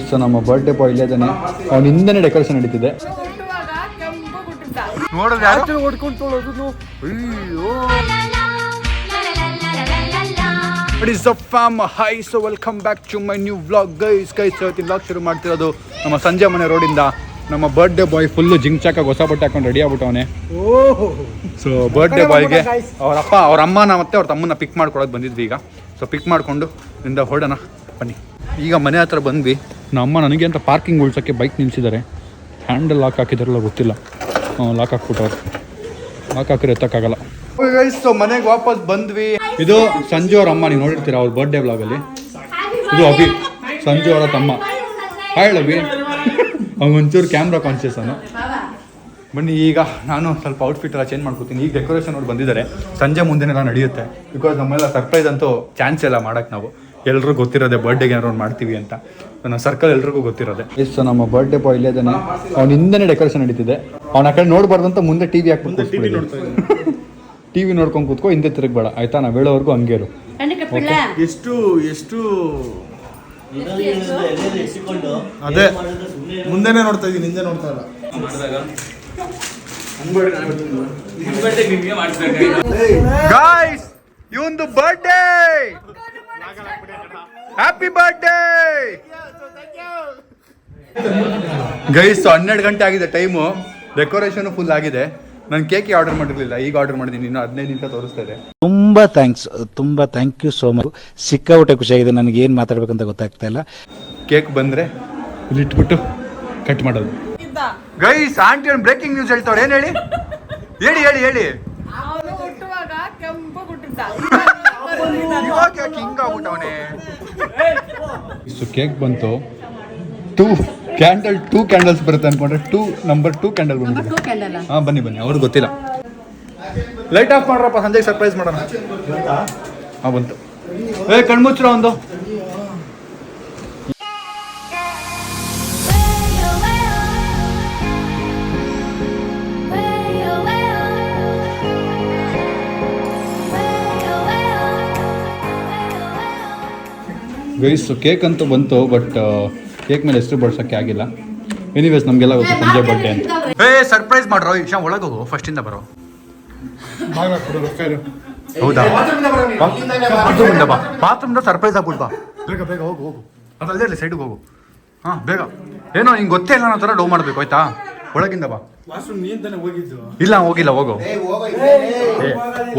So ನಮ್ಮ birthday boy ಇಲ್ಲೇ ಇದ್ದಾನೆ, ಅವನ ಹಿಂದೆನೇ ಡೆಕೋರೇಷನ್ ನಡೀತಿದೆ. ನೋಡಿದ್ರೆ ಯಾರು ಓಡ್ಕೊಂಡು hi. So welcome back to my new vlog guys. ಇವತ್ತಿನ ವ್ಲಾಗ್ ಶುರು ಮಾಡ್ತಿರೋದು ನಮ್ಮ ಸಂಜೆ ಮನೆ ರೋಡಿಂದ. ನಮ್ಮ ಬರ್ಡೇ ಬಾಯ್ ಫುಲ್ಲು ಜಿಂಚಾಕಾಗಿ ಹೊಸ ಬಟ್ಟೆ ಹಾಕೊಂಡು ರೆಡಿ ಆಗ್ಬಿಟ್ಟವನೆ. ಸೊ ಬರ್ಡೇ ಬಾಯ್ಗೆ ಅವ್ರ ಅಮ್ಮನ ಮತ್ತೆ ಅವ್ರ ತಮ್ಮನ್ನ ಪಿಕ್ ಮಾಡ್ಕೊಳೋದು ಬಂದಿದ್ವಿ ಈಗ. ಸೊ ಪಿಕ್ ಮಾಡಿಕೊಂಡು ಇಂದ ಹೊರಡೋಣ ಬನ್ನಿ. ಈಗ ಮನೆ ಹತ್ರ ಬಂದ್ವಿ. ನಮ್ಮ ನನಗೆ ಅಂತ ಪಾರ್ಕಿಂಗ್ ಉಳ್ಸೋಕ್ಕೆ ಬೈಕ್ ನಿಲ್ಸಿದ್ದಾರೆ. ಹ್ಯಾಂಡಲ್ ಲಾಕ್ ಹಾಕಿದಾರಲ್ಲ ಗೊತ್ತಿಲ್ಲ, ಲಾಕ್ ಹಾಕ್ಬಿಟ್ಟವ್ರು. ಲಾಕ್ ಹಾಕಿದ್ರೆ ಎತ್ತಕ್ಕಾಗಲ್ಲ. ಸೊ ಮನೆಗೆ ವಾಪಸ್ ಬಂದ್ವಿ. ಇದು ಸಂಜು ಅವ್ರ ಅಮ್ಮ, ನೀವು ನೋಡಿರ್ತೀರ ಅವ್ರ ಬರ್ಡೇ ವ್ಲಾಗಲ್ಲಿ. ಇದು ಅಭಿ, ಸಂಜು ಅವರ ತಮ್ಮ. ಹಾಯ್ ಅಭಿ. ಒಂಚೂರು ಕ್ಯಾಮ್ರಾ ಕಾನ್ಶಿಯಸ್ ಅವನು. ಬನ್ನಿ ಈಗ ನಾನು ಸ್ವಲ್ಪ ಔಟ್ಫಿಟ್ ಎಲ್ಲ ಚೇಂಜ್ ಮಾಡ್ಕೊತೀನಿ. ಈಗ ಡೆಕೋರೇಷನ್ ಅವ್ರು ಬಂದಿದ್ದಾರೆ. ಸಂಜೆ ಮುಂದೆನೆಲ್ಲ ನಡೆಯುತ್ತೆ. ಬಿಕಾಸ್ ನಮ್ಮೆಲ್ಲ ಸರ್ಪ್ರೈಸ್ ಅಂತೂ ಚಾನ್ಸ್ ಎಲ್ಲ ಮಾಡೋಕ್ಕೆ ನಾವು ಎಲ್ಲರೂ ಗೊತ್ತಿರೋದೆ ಬರ್ಡೇಗೆ ಏನಾರು ಮಾಡ್ತೀವಿ ಅಂತ. ನನ್ನ ಸರ್ಕಲ್ ಎಲ್ರಿಗೂ ಗೊತ್ತಿರೋದೆ. ಸೊ ನಮ್ಮ ಬರ್ಡೇ ಬಾಯ್ ಇಲ್ಲೇ ಇದ್ದಾನೆ, ಅವ್ನ ಹಿಂದೆನೇ ಡೆಕೋರೇಷನ್ ನಡೀತಿದೆ. ಅವ್ನ ಆ ಕಡೆ ನೋಡ್ಬಾರ್ದು ಅಂತ ಮುಂದೆ ಟಿವಿ ಹಾಕ್ಬಿಟ್ಟು ಟಿವಿ ನೋಡ್ಕೊಂಡು ಕೂತ್ಕೋ, ಹಿಂದೆ ತಿರುಗಬೇಡ ಆಯ್ತಾ. ನಾವು ಹೇಳೋವರೆಗೂ ಹಂಗೆ ಇರು. ಎಷ್ಟು ಎಷ್ಟು ಅದೇ ಮುಂದೆನೆ ನೋಡ್ತಾ ಇದೀನಿ, ಹಿಂದೆ ನೋಡ್ತಾ ಇಲ್ಲ. ಗಾಯ್ಸ್, ಇವಂದು ಬರ್ಡೇ. Happy birthday guys. 12 ಗಂಟೆ ಆಗಿದೆ ಟೈಮು. ಡೆಕೋರೇಷನ್ ಫುಲ್ ಆಗಿದೆ. ನಾನು ಕೇಕ್ ಆರ್ಡರ್ ಮಾಡಿರಲಿಲ್ಲ, ಈಗ ಆರ್ಡರ್ ಮಾಡಿದ್ದೀನಿ. ಇನ್ನು 15 ನಿಮಿಷ ತೋರಿಸ್ತಾ ಇದೆ. ತುಂಬಾ ಥ್ಯಾಂಕ್ ಯು ಸೋ ಮಚ್. ಸಿಕ್ಕಾಪಟ್ಟೆ ಖುಷಿಯಾಗಿದೆ. ನನಗೆ ಏನು ಮಾತಾಡ್ಬೇಕಂತ ಗೊತ್ತಾಗ್ತಾ ಇಲ್ಲ. ಕೇಕ್ ಬಂದರೆ ಇಲ್ಲಿ ಇಟ್ಬಿಟ್ಟು ಕಟ್ ಮಾಡೋದು. ಗೈಸ್, ಆಂಟಿ ಒಂದು ಬ್ರೇಕಿಂಗ್ ನ್ಯೂಸ್ ಹೇಳ್ತಾವ್ರೆ. ಏನು ಹೇಳಿ ಹೇಳಿ ಹೇಳಿ ಹೇಳಿ. ಸೊ ಕೇಕ್ ಬಂತು. 2 ಕ್ಯಾಂಡಲ್ಸ್ ಬರುತ್ತೆ ಅನ್ಕೊಂಡ್ರೆ ನಂಬರ್ 2 ಕ್ಯಾಂಡಲ್ ಬಂದಿದೆ. ಹಾಂ ಬನ್ನಿ ಅವ್ರಿಗೆ ಗೊತ್ತಿಲ್ಲ. ಲೈಟ್ ಆಫ್ ಮಾಡ್ರಪ್ಪ, ಸಂಜೆಗೆ ಸರ್ಪ್ರೈಸ್ ಮಾಡೋಣ. ಹಾಂ ಬಂತು. ಕಣ್ಮುಚ್ಚಿರೋ ಒಂದು. ಗೈಸ್, ಕೇಕ್ ಅಂತೂ ಬಂತು, ಬಟ್ ಕೇಕ್ ಮೇಲೆ ಹೆಸರು ಬಡ್ಸೋಕ್ಕೆ ಆಗಿಲ್ಲ. ಎನಿವೇಸ್, ನಮಗೆಲ್ಲ ಗೊತ್ತು ಸಂಜೆ ಬರ್ಡೇ ಅಂತ. ಸರ್ಪ್ರೈಸ್ ಮಾಡ್ರೋ. ಇಶಾ ಒಳಗೆ ಹೋಗು, ಫಸ್ಟಿಂದ ಬರೋ. ಹೌದಾ? ಬಾತ್ರೂಮ್ದ ಸರ್ಪ್ರೈಸ್ ಆಗ್ಬಿಟ್ಟು ಬಾ. ಬೇಗ ಹೋಗು. ಅದಲ್ಲದೆ ಇರಲಿ, ಸೈಡ್ಗೆ ಹೋಗು. ಹಾಂ ಬೇಗ. ಏನೋ ಹಿಂಗೆ ಗೊತ್ತೇ ಇಲ್ಲ, ಅನ್ನೋ ಥರ ಡೋ ಮಾಡಬೇಕು ಆಯ್ತಾ. ಒಳಗಿಂದ ಬಾ. ಇಲ್ಲ ಹೋಗಿಲ್ಲ, ಹೋಗು.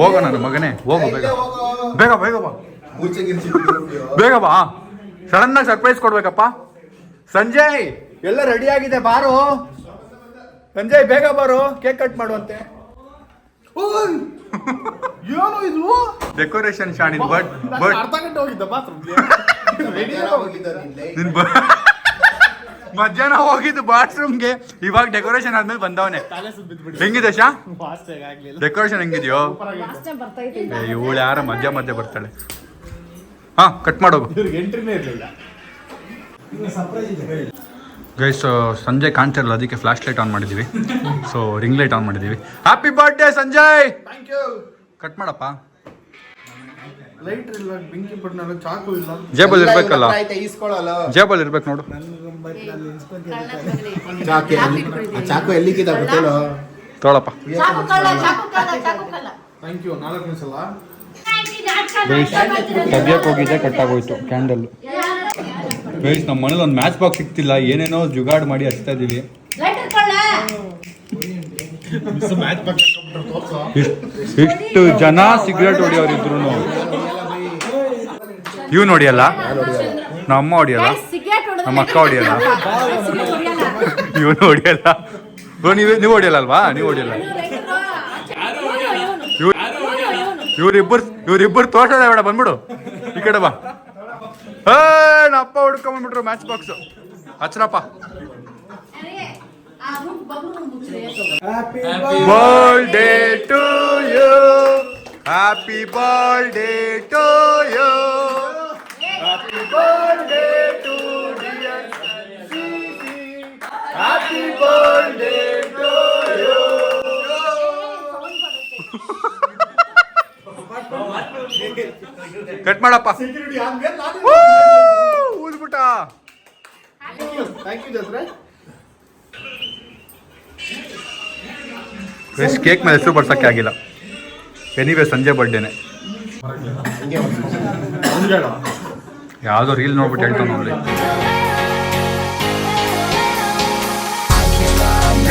ಹೋಗೋ ನನ್ನ ಮಗನೇ, ಹೋಗು ಬೇಗ ಬಾ. ಬೇಗ ಬಾ. ಸಡನ್ ಆಗಿ ಸರ್ಪ್ರೈಸ್ ಕೊಡ್ಬೇಕಪ್ಪ. ಸಂಜಯ್, ಎಲ್ಲ ರೆಡಿ ಆಗಿದೆ, ಬಾರು. ಸಂಜಯ್ ಬೇಗ ಬಾರು, ಕೇಕ್ ಕಟ್ ಮಾಡುವಂತೆ. ಏನು ಇದು ಡೆಕೋರೇಷನ್ ಶಾನ್. ಮಧ್ಯಾಹ್ನ ಹೋಗಿದ್ದು ಬಾತ್ರೂಮ್ಗೆ, ಇವಾಗ ಡೆಕೋರೇಷನ್ ಆದ್ಮೇಲೆ ಬಂದವನೆ. ಹೆಂಗಿದೆ ಶಾ ಡೆಕೋರೇಷನ್? ಹೆಂಗಿದ್ಯೋ? ಇವಳು ಯಾರ ಮಧ್ಯ ಬರ್ತಾಳೆ. ಹಾ, ಕಟ್ ಮಾಡೋದು. ಗೈಸ್, ಸಂಜಯ್ ಕಾಣ್ತಿರಲ್ಲ, ಅದಕ್ಕೆ ಫ್ಲಾಶ್ ಲೈಟ್ ಆನ್ ಮಾಡಿದ್ದೀವಿ. ಸೊ ರಿಂಗ್ ಲೈಟ್ ಆನ್ ಮಾಡಿದ್ದೀವಿ. Happy birthday Sanjay. ಕಟ್ ಮಾಡಪ್ಪ. ಜೇಬಲ್ ಇರ್ಬೇಕಲ್ಲ, ಜೇಬಲ್ ಇರ್ಬೇಕು ನೋಡು. ತೊಳಪ್ಪ. ತೆಗಿಯಕ್ಕೆ ಹೋಗಿದ್ದೆ, ಕಟ್ಟಾಗೋಯ್ತು ಕ್ಯಾಂಡಲ್. ಗೈಸ್, ನಮ್ಮ ಮನೇಲಿ ಒಂದು ಮ್ಯಾಚ್ ಬಾಕ್ಸ್ ಸಿಗ್ತಿಲ್ಲ. ಏನೇನೋ ಜುಗಾಡ್ ಮಾಡಿ ಹಚ್ತಾ ಇದೀವಿ. ಇಷ್ಟು ಜನ ಸಿಗರೇಟ್ ಹೊಡಿಯೋರು ಇದ್ರು. ಇವ್ ನೋಡಿಯಲ್ಲ, ನಮ್ಮ ಅಮ್ಮ ಹೊಡಿಯಲ್ಲ, ನಮ್ಮ ಅಕ್ಕ ಹೊಡಿಯಲ್ಲ, ಇವನು ಹೊಡಿಯಲ್ಲ. ನೀವು ಹೊಡಿಯಲ್ಲ ಅಲ್ವಾ? ನೀವು ಹೊಡಿಯಲ್ಲ. ಇವ್ರಿಬ್ಬರು ತೋರ್ಸೋದ ಬೇಡ, ಬಂದ್ಬಿಡು ಈ ಕಡೆ ಬಾ. ನಮ್ಮ ಅಪ್ಪ ಹುಡ್ಕೊಂಡ್ಬಿಟ್ರು ಮ್ಯಾಚ್ ಬಾಕ್ಸ್. ಹಚ್ರಪ್ಪ. Birthday to you, happy birthday to you, happy birthday to dear CC, happy birthday to you. Cut ಮಾಡಪ್ಪ ಊದ್ಬಿಟ್ಟ. ಕೇಕ್ ಮೇಲೆ ಹೆಸರು ಬರ್ಸಕ್ಕೆ ಆಗಿಲ್ಲ. ಎನಿವೇ ಸಂಜೆ ಬರ್ಡೇನೆ. ಯಾವುದೋ ರೀಲ್ ನೋಡ್ಬಿಟ್ಟು ಹೇಳ್ತಾನೆ ನೋಡಿ.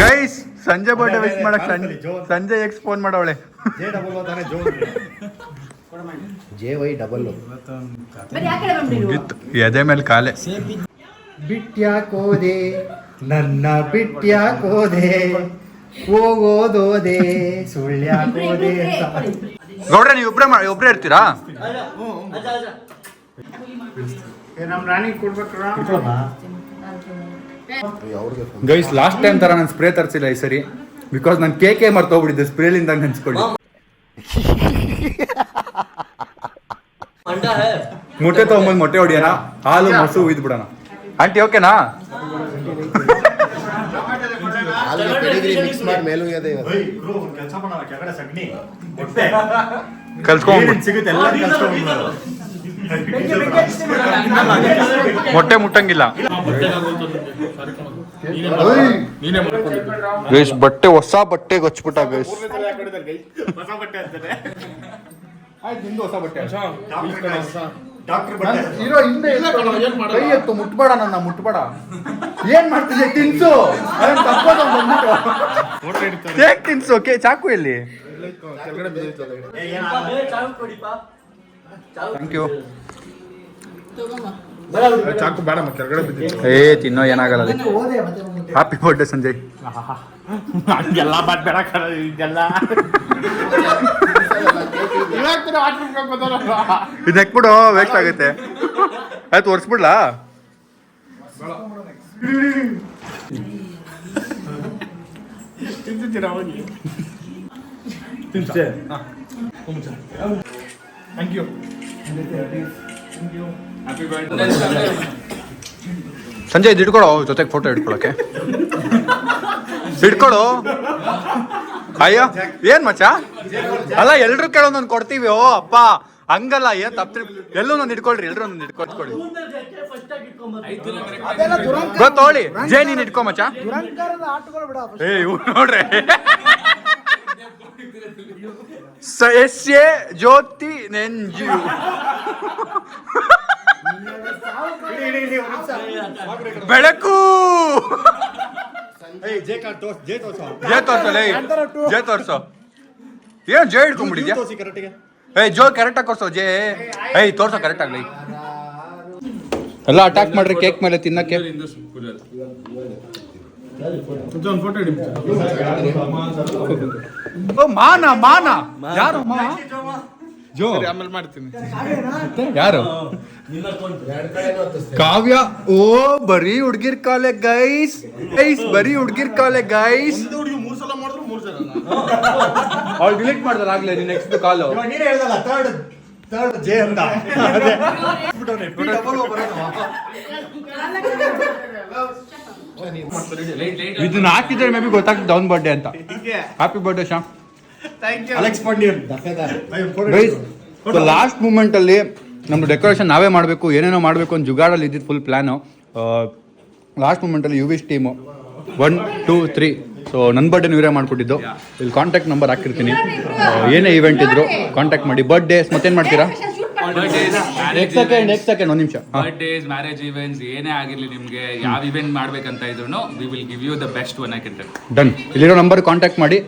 ಗೈಸ್ ಸಂಜೆ ಬರ್ಡೇ ವಿಶ್ ಮಾಡಕ್ ಸಂಜೆ ಎಕ್ಸ್ ಫೋನ್ ಮಾಡವಳೆ. ಎದೆ ಮೇಲೆ ಕಾಲೆ. ಬಿಟ್ಯಾಕೋದೆ ನನ್ನ ಬಿಟ್ಯಾಕೋದೆ ಹೋಗೋದೋದೆ ಸುಳ್ಳ್ಯಾಕೋದೆ. ಗೌಡ್ರೆ ನೀವು ಒಬ್ರೇ ಇರ್ತೀರಾ? ನಮ್ಮ ರಾಣಿಗೆ ಕೊಡ್ಬೇಕ್ರ. ಗೈಸ್ ಲಾಸ್ಟ್ ಟೈಮ್ ತರ ನಾನು ಸ್ಪ್ರೇ ತರಿಸಿಲ್ಲ ಈ ಸರಿ, ಬಿಕಾಸ್ ನಾನು ಕೇಕೆ ಮರ್ತೋಗ್ಬಿಟ್ಟಿದ್ದೆ ಸ್ಪ್ರೇಲಿಂದ ನೆನ್ಸ್ಕೊಳ್ಳಿ. ಮೊಟ್ಟೆ ತಗೊಂಬಂದು ಮೊಟ್ಟೆ ಹೊಡಿಯೋಣ, ಹಾಲು ಮೊಸರು ಉಯ್ದು ಬಿಡೋಣ. ಆಂಟಿ ಓಕೆನಾ? ಮಿಕ್ಸ್ ಮಾಡಿ ಮೇಲೂ ಇದೆ ಕಲ್ಸ್ಕೊಂಡ್ ಮೊಟ್ಟೆ ಮುಟ್ಟಂಗಿಲ್ಲ. ಗೈಸ್ ಬಟ್ಟೆ ಹೊಸ ಬಟ್ಟೆ ಗೊಚ್ಬಿಟ್ಟ ಗೈಸ್. ಹೊಸ ಬಟ್ಟೆ ಇರೋ ಹಿಂದೆ ಕೈ ಎತ್ತು, ಮುಟ್ಬೇಡ ನನ್ನ, ಮುಟ್ಬೇಡ. ಏನ್ ಮಾಡ್ತಿದ್ದೆ? ತಿನ್ಸು ಕೇಕ್ ತಿನ್ಸು. ಚಾಕು ಎಲ್ಲಿ? Thank you. ಚಾಕು ಬೇಡ ಮತ್ತೆ ಕೆಳಗಡೆ ಬಿದ್ದಿತ್ತು. ತಿನ್ನೋ ಏನಾಗಲ್ಲ. Happy birthday Sanjay. ಹಂಗೆಲ್ಲ ಬೇಡ ಇದೆಲ್ಲ ಇದು ನೆಕ್ಬಿಡು, ವೇಸ್ಟ್ ಆಗುತ್ತೆ. ಆಯ್ತು ಒರ್ಸ್ಬಿಡ್ಲಾ? Thank you. ಸಂಜಯ್ ಇದು ಇಟ್ಕೊಳೋ, ಜೊತೆಗೆ ಫೋಟೋ ಇಟ್ಕೊಳಕ್ಕೆ. ಇಟ್ಕೊಳು. ಅಯ್ಯೋ ಏನ್ ಮಚ್ಚ ಅಲ್ಲ, ಎಲ್ರು ಕೇಳೋದೊಂದು ಕೊಡ್ತೀವಿ. ಓ ಅಪ್ಪ ಹಂಗಲ್ಲ, ಏನ್ ತಪ್ಪು ಎಲ್ಲೂ ಒಂದು ಇಟ್ಕೊಳ್ರಿ, ಎಲ್ರು ಒಂದು ಇಟ್ಕೊಳ್ರಿ. ಗೊತ್ತೋಳಿ ಜೇ ನೀನ್ ಇಟ್ಕೊ ಮಚ್ಚ. ನೋಡ್ರಿ ಸಸ್ಯ ಜ್ಯೋತಿ ನೆಂಜು ಬೆಳಕು. ಜೇ ತೋರ್ಸೋ. ಏನ್ ಜೇ ಇಟ್ಕೊಂಡ್ಬಿಟ್ಟಿದ್ಯಾ? ಜೋ ಕರೆಕ್ಟ್ ಆಗಿ ಕೊರ್ಸೋ. ಜೇ ತೋರ್ಸೋ ಕರೆಕ್ಟ್ ಆಗ್ಲಿ. ಎಲ್ಲ ಅಟ್ಯಾಕ್ ಮಾಡ್ರಿ ಕೇಕ್ ಮೇಲೆ ತಿನ್ನಕ್ಕೆ. ಮಾನ ಮಾನ ಯಾರು? ಜೋ ಆಮೇಲೆ ಮಾಡ್ತೀನಿ. ಯಾರು? ಕಾವ್ಯ. ಓ ಬರೀ ಹುಡ್ಗಿರ್ ಕಾಲೆ ಗೈಸ್, ಬರೀ ಹುಡ್ಗಿರ್ ಕಾಲೆ ಗೈಸ್. ಮೂರ್ ಸಲ ಮಾಡಿದ್ರು 3 ಜನ ಅವ್ಳು ಡಿಲೀಟ್ ಮಾಡ್ದಲ್ಲ ಆಗ್ಲೇ ನೀನ್ ನೆಕ್ಸ್ಟ್ ಕಾಲು. ಥರ್ಡ್ ಜೆ ಅಂತ ಇದನ್ನ ಹಾಕಿದ್ರೆ ಮೇ ಬಿ ಗೊತ್ತಾಗ್ತದೆ ಅವನ್ ಬರ್ಡೇ ಅಂತ. Happy birthday Shyam. Alex Pandian. Last moment ಅಲ್ಲಿ ನಮ್ದು ಡೆಕೋರೇಷನ್ ನಾವೇ ಮಾಡಬೇಕು, ಏನೇನೋ ಮಾಡಬೇಕು ಅಂತ ಜುಗಾಡಲ್ಲಿ ಇದ್ದಿದ್ದು ಫುಲ್ ಪ್ಲಾನು. ಲಾಸ್ಟ್ ಮೂಮೆಂಟಲ್ಲಿ UV's ಟೀಮು 1 2 3 ಸೊ ನನ್ನ ಬರ್ಡೇನು ಇವರೇ ಮಾಡಿಕೊಟ್ಟಿದ್ದು. ಇಲ್ಲಿ ಕಾಂಟ್ಯಾಕ್ಟ್ ನಂಬರ್ ಹಾಕಿರ್ತೀನಿ. ಏನೇ ಇವೆಂಟ್ ಇದ್ರು ಕಾಂಟ್ಯಾಕ್ಟ್ ಮಾಡಿ. ಬರ್ಡೇಸ್ ಮತ್ತೇನು ಮಾಡ್ತೀರಾ? ಸೆಕೆಂಡ್ ಒಂದು ನಿಮಿಷ. ಬರ್ಡೇಸ್, ಮ್ಯಾರೇಜ್ ಇವೆಂಟ್ಸ್ ಏನೇ ಆಗಿರ್ಲಿ, ನಿಮಗೆ ಯಾವ ಇವೆಂಟ್ ಮಾಡ್ಬೇಕಂತ ಇದ್ರು we will give you the best one I can tell. Done. ಇಲ್ಲಿರೋ ನಂಬರ್ ಕಾಂಟ್ಯಾಕ್ಟ್ ಮಾಡಿ.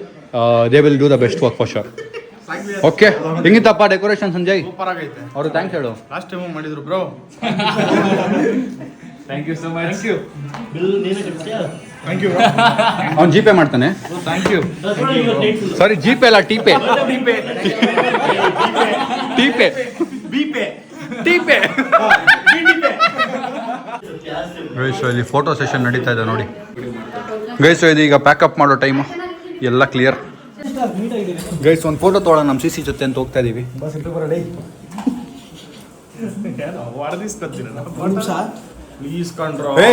They will do the best work for sure. Okay ಹೆಂಗಿತ್ತಪ್ಪ ಡೆಕೋರೇಷನ್ ಸಂಜಯ್? ಸೂಪರ್ ಆಗೈತೆ. ಅವರು ಥ್ಯಾಂಕ್ಸ್ ಹೇಳು. ಲಾಸ್ಟ್ ಟೈಮ್ ಮಾಡಿದ್ರು bro. Thank you so much. Thank you. ಅವ್ನು GPay ಮಾಡ್ತಾನೆ. Thank you. Sorry GPay ಅಲ್ಲ, ಟಿಪೇ. ಟಿಪೇ ಟಿಪೇ. ಗೈಸ್ ಇಲ್ಲಿ ಫೋಟೋ ಸೆಷನ್ ನಡೀತಾ ಇದೆ ನೋಡಿ. ಗೈಸ್ ಇದು ಈಗ ಪ್ಯಾಕಪ್ ಮಾಡೋ ಟೈಮು, ಎಲ್ಲ ಕ್ಲಿಯರ್. ಗೈಸ್ ಒಂದು ಫೋಟೋ ತೊಗೊಳ್ಳೋಣ ನಮ್ಮ CC ಜೊತೆ ಅಂತ ಹೋಗ್ತಾ ಇದೀವಿ.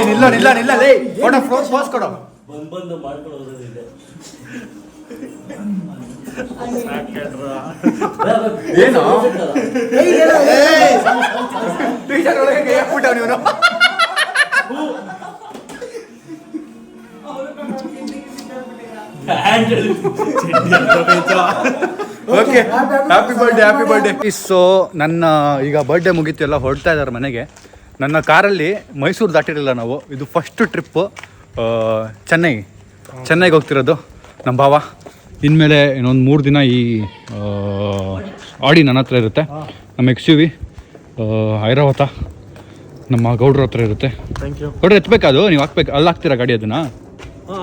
ನಿಲ್ಲ ನಿಲ್ಲ ನಿಲ್ಲ ಲೇ, ಫೋಟೋ ಪೋಸ್ ಕೊಡು. ಏನು ಟೀಚರ್ ಒಳಗೆ ಕೈ ಹಾಕ್ಬಿಟ್ಟವ್ ನೀನು. Okay happy birthday. ಸೊ ನನ್ನ ಈಗ ಬರ್ಡೇ ಮುಗೀತು, ಎಲ್ಲ ಹೊರಡ್ತಾ ಇದ್ದಾರೆ ಮನೆಗೆ. ನನ್ನ ಕಾರಲ್ಲಿ ಮೈಸೂರು ದಾಟಿರಲಿಲ್ಲ ನಾವು. ಇದು ಫಸ್ಟ್ ಟ್ರಿಪ್ಪು ಚೆನ್ನೈಗೆ ಹೋಗ್ತಿರೋದು ನಮ್ಮ ಭಾವ. ಇನ್ಮೇಲೆ ಇನ್ನೊಂದು 3 ದಿನ ಈ ಆಡಿ ನನ್ನ ಹತ್ರ ಇರುತ್ತೆ, ನಮ್ಮ XUV ಐರಾವತ ನಮ್ಮ ಗೌಡ್ರ ಹತ್ರ ಇರುತ್ತೆ. ಗೌಡ್ರ ಎತ್ತಬೇಕಾದು, ನೀವು ಹಾಕ್ಬೇಕು, ಅಲ್ಲಿ ಹಾಕ್ತೀರಾ ಗಾಡಿ ಅದನ್ನ?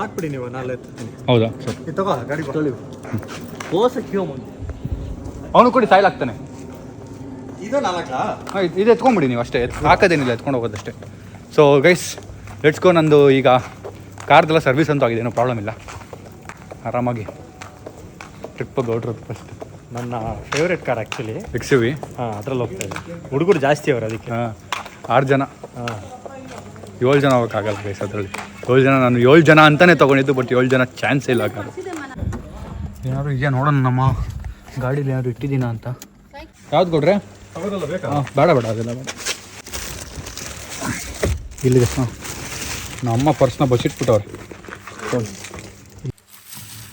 ಹಾಕ್ಬಿಡಿ ನೀವು, ನಾಳೆ ಎತ್ತೀನಿ. ಹೌದಾ ಸರ್, ತಗೋ ಗಾಡಿ ಅವನು ಕೂಡ ಸಾಯ್ಲ್ ಹಾಕ್ತಾನೆ. ಇದು 4 ಹಾಂ, ಇದು ಎತ್ಕೊಂಬಿಡಿ ನೀವು ಅಷ್ಟೇ, ಹಾಕೋದೇನಿಲ್ಲ, ಎತ್ಕೊಂಡು ಹೋಗೋದಷ್ಟೇ. So guys let's go. ನಂದು ಈಗ ಕಾರ್ದೆಲ್ಲ ಸರ್ವಿಸ್ ಅಂತೂ ಆಗಿದೆ, ಏನೂ ಪ್ರಾಬ್ಲಮ್ ಇಲ್ಲ. ಆರಾಮಾಗಿ ಟ್ರಿಪ್ ಗೌಡ್ರದ್ದು ಫಸ್ಟ್. ನನ್ನ ಫೇವ್ರೆಟ್ ಕಾರ್ ಆ್ಯಕ್ಚುಲಿ XUV. ಹಾಂ, ಅದ್ರಲ್ಲಿ ಹೋಗ್ತಾ ಇದ್ದೆ. ಹುಡುಗರು ಜಾಸ್ತಿ ಅವರು ಅದಕ್ಕೆ. ಹಾಂ, 6 ಜನ. ಹಾಂ, 7 ಜನ ಹೋಗೋಕ್ಕಾಗಲ್ಲ ಗೈಸ್ ಅದರಲ್ಲಿ. 7 ಜನ, ನಾನು 7 ಜನ ಅಂತಲೇ ತೊಗೊಂಡಿದ್ದು, ಬಟ್ 7 ಜನ ಚಾನ್ಸೇ ಇಲ್ಲ ಕಾರು. ಏನಾದ್ರು ಇದೆಯಾ ನೋಡೋಣ, ನಮ್ಮ ಗಾಡೀಲಿ ಯಾರು ಇಟ್ಟಿದ್ದೀನ ಅಂತ. ಯಾವ್ದು ಕೊಡ್ರೆ? ಹಾಂ, ಬೇಡ ಅದೆಲ್ಲ ಬೇಡ. ಇಲ್ಲಿದೆ. ಹಾಂ, ನಮ್ಮ ಪರ್ಸ್ನ ಬಚ್ಚಿಟ್ಬಿಟ್ಟವ್ರೆ.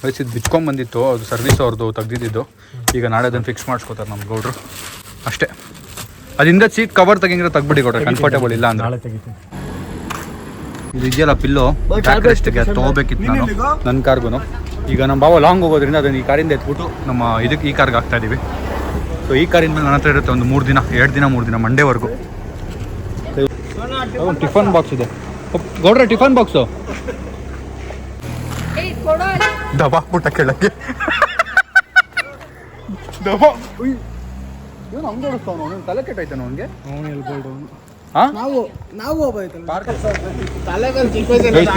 ವಯಸ್ಸಿದ್ದು ಬಿಚ್ಕೊಂಡ್ಬಂದಿತ್ತು, ಅದು ಸರ್ವಿಸ್ ಅವ್ರದ್ದು ತೆಗ್ದಿದ್ದು. ಈಗ ನಾಳೆ ಅದನ್ನು ಫಿಕ್ಸ್ ಮಾಡಿಸ್ಕೋತಾರೆ ನಮ್ಮ ಗೌಡ್ರು ಅಷ್ಟೇ. ಅದರಿಂದ ಸೀಟ್ ಕವರ್ ತೆಗಿಂಗ್ರೆ ತೆಗ್ಬಿಡಿ ಕೊಡ್ರೆ, ಕಂಫರ್ಟೇಬಲ್ ಇಲ್ಲ ಅಂದ್ರೆ. ನಾಳೆ ತೆಗಿತೀನಿ. ಇದು ಇದೆಯಲ್ಲ ಪಿಲ್ಲು, ಎಷ್ಟಿಗೆ ಅದು ತೊಗೋಬೇಕಿತ್ತು ನಾನು ನನ್ನ ಕಾರ್ಗೂ. ಈಗ ನಮ್ಮ ಬಾವ ಲಾಂಗ್ ಹೋಗೋದ್ರಿಂದ ಅದನ್ನು ಈ ಕಾರಿಂದ ಎತ್ಬಿಟ್ಟು ನಮ್ಮ ಇದಕ್ಕೆ ಈ ಕಾರ್ಗೆ ಹಾಕ್ತಾ ಇದ್ದೀವಿ. ಸೊ ಈ ಕಾರಿನ ಮೇಲೆ ನನ್ನ ಹತ್ರ ಇರುತ್ತೆ ಒಂದು 3 ದಿನ, 2 ದಿನ ಮಂಡೇವರೆಗೂ. ಟಿಫನ್ ಬಾಕ್ಸ್ ಇದೆ ಗೌಡ್ರೆ, ಟಿಫನ್ ಬಾಕ್ಸು ದಬಾಕ್ಬಿಟ್ಟ ಕೆಳಗೆ. ಇವನು ಹಂಗೆ ಓಡಿಸ್ತಾವನು, ಅವನು ತಲೆ ಕೆಟ್ಟೈತಾನ ಅವನಿಗೆ.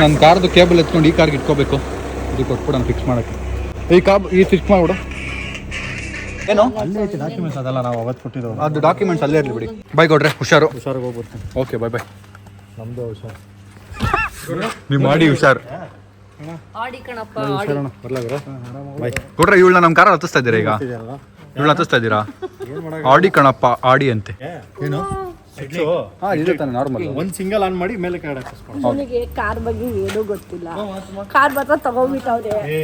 ನನ್ನ ಕಾರ್ದು ಕೇಬಲ್ ಎತ್ಕೊಂಡು ಈ ಕಾರ್ಗೆ ಇಟ್ಕೋಬೇಕು. ಇದು ಕೊಟ್ಬಿಡು ಫಿಕ್ಸ್ ಮಾಡೋಕ್ಕೆ. ಈ ಫಿಕ್ಸ್ ಮಾಡ್ಬಿಡು. ಏನು ಡಾಕ್ಯುಮೆಂಟ್ಸ್ ಅದೆಲ್ಲ ನಾವು ಅವತ್ತು ಕೊಟ್ಟಿರೋ ಅದು ಡಾಕ್ಯುಮೆಂಟ್ಸ್ ಅಲ್ಲೇ ಇರಲಿ ಬಿಡಿ. ಬಾಯ್ ಕೊಡ್ರೆ, ಹುಷಾರು. ಹುಷಾರಾಗಿ ಹೋಗ್ಬಿಡ್ತೀನಿ. Okay bye. ನಮ್ಮದು ಹುಷಾರು. ನೀವು ಮಾಡಿ ಹುಷಾರು. ಆಡಿ ಕಣಪ್ಪ, ಬಾಯ್. ಕೊಡ್ರೆ, ಇವಳನ್ನ ನಮ್ಮ ಕಾರಲ್ಲಿ ಹತ್ತಿಸ್ತಾ ಇದ್ದೀರಾ ಈಗ? ಇವಳನ್ನ ಹತ್ತಿಸ್ತಾ ಇದ್ದೀರಾ? ಆಡಿ ಕಣಪ್ಪ, ಆಡಿ ಅಂತೆ. ಏನು ಹಾಂ, ಇದೆ ತಾನೆ ನಾರ್ಮಲ್. ಒಂದು ಸಿಂಗಲ್ ಆನ್ ಮಾಡಿ ಮೇಲೆ ಕಾರ್ಡ್ ಹಾಕಿಸ್ಕೊಂಡು. ಅವನಿಗೆ ಕಾರ್ ಬಗ್ಗೆ ಏನೂ ಗೊತ್ತಿಲ್ಲ. ಕಾರ್ ಮಾತ್ರ ತಗೊಂಡ್ಬಿಟ್ಟವ್ರೆ.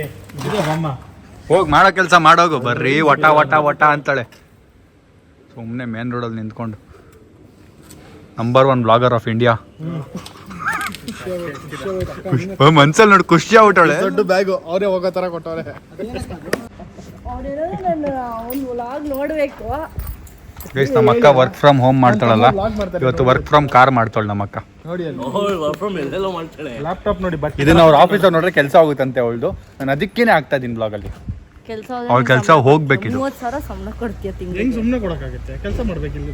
ಅಮ್ಮ ಹೋಗಿ ಮಾಡೋ ಕೆಲಸ ಮಾಡೋಗು, ಬರ್ರಿ ವಟ ಅಂತಾಳೆ. ಸುಮ್ಮನೆ ಮೇನ್ ರೋಡಲ್ಲಿ ನಿಂತ್ಕೊಂಡು. Number 1 blogger of India. ಮನ್ಸಲ್ಲಿ ನೋಡಿ ಖುಷಿ ಆಗ್ಬಿಟ್ಟವಳೆ. ದೊಡ್ಡ ಬ್ಯಾಗು ಅವರೇ ಹೋಗೋ ತರ ಕೊಟ್ಟವ್ರೆ. ಅವನೇನೋ ನಾನು ಅವ್ನ ವ್ಲಾಗ್ ನೋಡ್ಬೇಕು. ಗೈಸ್, ನಮ್ಮ ಅಕ್ಕ ವರ್ಕ್ ಫ್ರಮ್ ಹೋಮ್ ಮಾಡ್ತಾಳಲ್ಲ, ಇವತ್ತು ವರ್ಕ್ ಫ್ರಮ್ ಕಾರ್ ಮಾಡ್ತಾಳೆ ನಮ್ಮ ಅಕ್ಕ. ನೋಡಿ ಲ್ಯಾಪ್ಟಾಪ್ ನೋಡಿ. ಬಟ್ ಇದನ್ನ ಅವ್ರ ಆಫೀಸಲ್ಲಿ ನೋಡ್ರೆ ಕೆಲಸ ಆಗುತ್ತಂತೆ ಅವಳದು. ನಾನು ಅದಕ್ಕೇನೆ ಆಗ್ತಾ ಇದ್ದೀನಿ ಬ್ಲಾಗಲ್ಲಿ. ಕೆಲಸ ಅವ್ಳ ಕೆಲಸ ಹೋಗ್ಬೇಕಿದು. 30,000 ಸಂಬಳ ಕೊಡ್ತೀಯ ತಿಂಗಳಿಗೆ. ಹೆಂಗ್ ಸುಮ್ಮನೆ ಕೊಡೋಕ್ಕಾಗುತ್ತೆ? ಕೆಲಸ ಮಾಡ್ಬೇಕು ಇಲ್ಲಿ.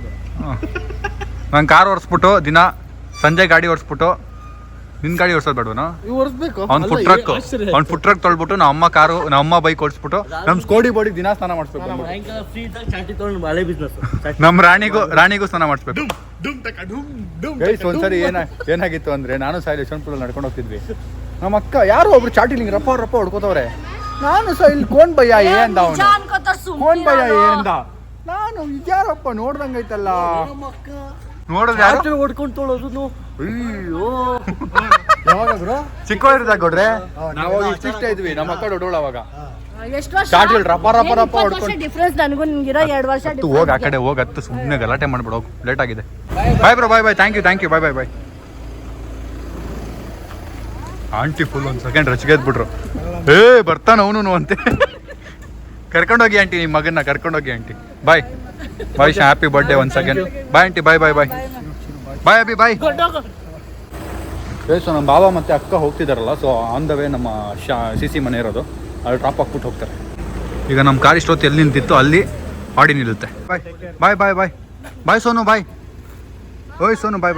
ನಾನು ಕಾರ್ ಓಡಿಸ್ಬಿಟ್ಟು ದಿನ ಸಂಜೆ ಗಾಡಿ ಓಡಿಸ್ಬಿಟ್ಟು, ನಿನ್ನ ಗಾಡಿ ಓಡಿಸೋದು ಬೇಡವನು? ಇವು ಒರೆಸ್ಬೇಕು. ಅವ್ನು ಫುಡ್ ಟ್ರಕ್ ತೊಳ್ಬಿಟ್ಟು ನಮ್ಮ ಅಮ್ಮ ಬೈಕ್ ಓಡಿಸ್ಬಿಟ್ಟು ನಮ್ಮ ಸ್ಕೋಡಿ ಬಾಡಿ ದಿನ ಸ್ನಾನ ಮಾಡಿಸ್ಬೇಕು. ನಮ್ಮ ರಾಣಿಗೂ ಸ್ನಾನ ಮಾಡಿಸ್ಬೇಕು. ಗೈಸ್, ಒಂದ್ಸರಿ ಏನಾಗಿತ್ತು ಅಂದ್ರೆ, ನಾನು ಸಾಯಿಲ್ ಯಶವಂತಪುರಲ್ಲಿ ನಡ್ಕೊಂಡು ಹೋಗ್ತಿದ್ವಿ. ನಮ್ಮ ಅಕ್ಕ ಯಾರೋ ಒಬ್ರು ಚಾಟಿಲಿಂಗ್ ರಪ್ಪ ಹೊಡ್ಕೋತವ್ರೆ. ನಾನು ಇಲ್ಲಿ ಕೋನ್ ಭಯ ಅಂದ, ಅವನು ಕೋನ್ ಭಯ ಅಂದ. ನಾನು ಇದ್ಯಾರಪ್ಪ ನೋಡ್ದಂಗೈತಲ್ಲ, ನೋಡಿದ್ರೆ ಯಾರು ಹೊಡ್ಕೊಂಡು ತೊಳೋದು. ಅಯ್ಯೋ, ಯಾವಾಗಾದ್ರು ಚಿಕ್ಕವರಿದ್ದಾಗ ಕೊಡ್ರೆ ನಾವು ಇಷ್ಟ ಇದ್ವಿ. ನಮ್ಮ ಅಕ್ಕ ದೊಡ್ಡೋಳು ಅವಾಗ. ಎಷ್ಟು ವರ್ಷ ಚಾಟಿಲ್ ರಪ್ಪ ಹೊಡ್ಕೊಂಡು ಡಿಫ್ರೆನ್ಸ್. ನನಗೂ ನಿನ್ಗಿರೋ 2 ವರ್ಷ ಹೋಗಿ ಆ ಕಡೆ ಹೋಗತ್ತು. ಸುಮ್ಮನೆ ಗಲಾಟೆ ಮಾಡ್ಬಿಡು, ಹೋಗು, ಲೇಟ್ ಆಗಿದೆ. Bye bro, bye. Thank you. Bye. Aunty full ಒಂದು ಸೆಕೆಂಡ್ ರಚಿಗೆ ಎದ್ಬಿಟ್ರು. ಬರ್ತಾನ ಅವನು ಅಂತೆ. ಕರ್ಕೊಂಡೋಗಿ ಆಂಟಿ, ನಿಮ್ಮ ಮಗನ್ನ ಕರ್ಕೊಂಡೋಗಿ aunty. Bye. Happy birthday one second. Bye aunty. Bye Abhi. Bye. So ನಮ್ಮ ಬಾಬಾ ಮತ್ತು ಅಕ್ಕ ಹೋಗ್ತಿದ್ದಾರಲ್ಲ, ಸೊ ಆನ್ ದ ವೇ ನಮ್ಮ CC ಮನೆ ಇರೋದು, ಅಲ್ಲಿ ಡ್ರಾಪ್ ಹಾಕ್ಬಿಟ್ಟು ಹೋಗ್ತಾರೆ. ಈಗ ನಮ್ಮ ಕಾರ್ ಇಷ್ಟೊತ್ತು ಎಲ್ಲಿ ನಿಂತಿತ್ತು ಅಲ್ಲಿ ಆಡಿ ನಿಲ್ಲುತ್ತೆ. ಬಾಯ್ ಸೋನು. ಬಾಯ್. ಓಯ್ ಸೋನು, ಬಾಯ್.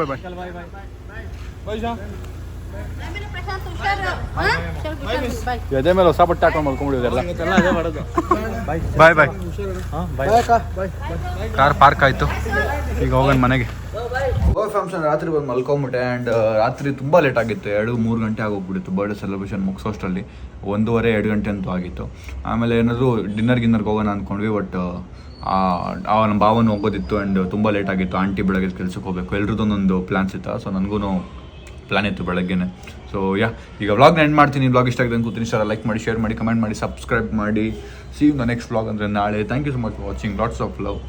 ಎದೆ ಮೇಲೆ ಹೊಸ ಬಟ್ಟೆ ಹಾಕೊಂಡು ಮಲ್ಕೊಂಡ್ಬಿಡಿದೆಲ್ಲ. ಬಾಯ್. ಕಾರ್ ಪಾರ್ಕ್ ಆಯಿತು, ಈಗ ಹೋಗೋಣ ಮನೆಗೆ. ಫಂಕ್ಷನ್ ರಾತ್ರಿ ಬಂದು ಮಲ್ಕೊಂಬಿಟ್ಟೆ ಆ್ಯಂಡ್ ರಾತ್ರಿ ತುಂಬ ಲೇಟ್ ಆಗಿತ್ತು 2-3 ಗಂಟೆ ಆಗೋಗ್ಬಿಟ್ಟಿತ್ತು ಬರ್ಡೇ ಸೆಲೆಬ್ರೇಷನ್ ಮುಗಿಸೋಷ್ಟರಲ್ಲಿ 1:30-2 ಗಂಟೆ ಅಂತೂ ಆಗಿತ್ತು. ಆಮೇಲೆ ಏನಾದರೂ ಗಿನ್ನರ್ಗೆ ಹೋಗೋಣ ಅಂದ್ಕೊಂಡ್ವಿ. ಬಟ್ ನಮ್ಮ ಭಾವನ ಹೋಗೋದಿತ್ತು ಆ್ಯಂಡ್ ತುಂಬ ಲೇಟ್ ಆಗಿತ್ತು. ಆಂಟಿ ಬೆಳಗ್ಗೆ ಕೆಲ್ಸಕ್ಕೆ ಹೋಗಬೇಕು, ಎಲ್ರದ್ದೊಂದೊಂದು ಪ್ಲ್ಯಾನ್ಸ್ ಇತ್ತು. ಸೊ ನನಗೂ ಪ್ಲ್ಯಾನ್ ಇತ್ತು ಬೆಳಗ್ಗೆನೆ. ಸೊ ಈಗ ವ್ಲಾಗ್ನ ಎಂಡ್ ಮಾಡ್ತೀನಿ. ವ್ಲಾಗ್ ಇಷ್ಟ ಆಗಿದೆ ಅನ್ಕೋತೀನಿ. ಇಷ್ಟ ಲೈಕ್ ಮಾಡಿ, ಶೇರ್ ಮಾಡಿ, ಕಮೆಂಟ್ ಮಾಡಿ, ಸಬ್ಸ್ಕ್ರೈಬ್ ಮಾಡಿ. See you the next vlog ಅಂದರೆ ನಾಳೆ. Thank you so much for watching. Lots of love.